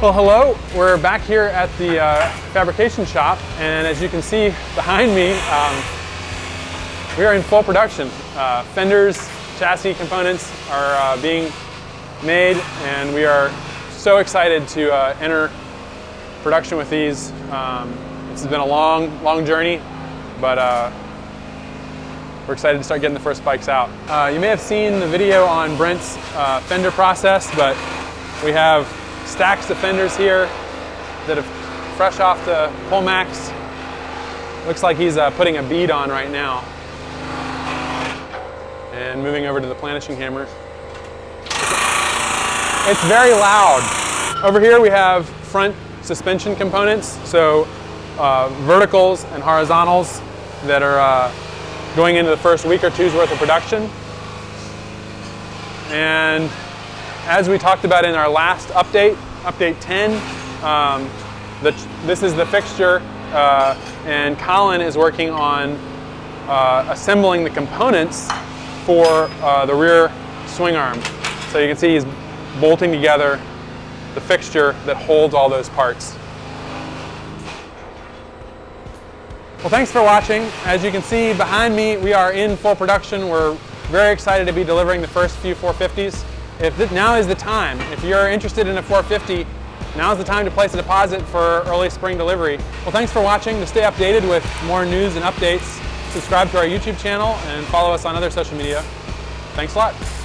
Well, hello. We're back here at the fabrication shop, and as you can see behind me, we are in full production. Fenders, chassis components are being made, and we are so excited to enter production with these. This has been a long journey, but we're excited to start getting the first bikes out. You may have seen the video on Brent's fender process, but we have stacks of fenders here that are fresh off the Pullmax. Looks like he's putting a bead on right now. And moving over to the planishing hammer. It's very loud. Over here we have front suspension components, so verticals and horizontals that are going into the first week or two's worth of production. And as we talked about in our last update, update 10, this is the fixture, and Colin is working on assembling the components for the rear swing arm. So you can see he's bolting together the fixture that holds all those parts. Well, thanks for watching. As you can see behind me, we are in full production. We're very excited to be delivering the first few 450s. Now is the time. If you're interested in a 450, now's the time to place a deposit for early spring delivery. Well, thanks for watching. To stay updated with more news and updates, subscribe to our YouTube channel and follow us on other social media. Thanks a lot.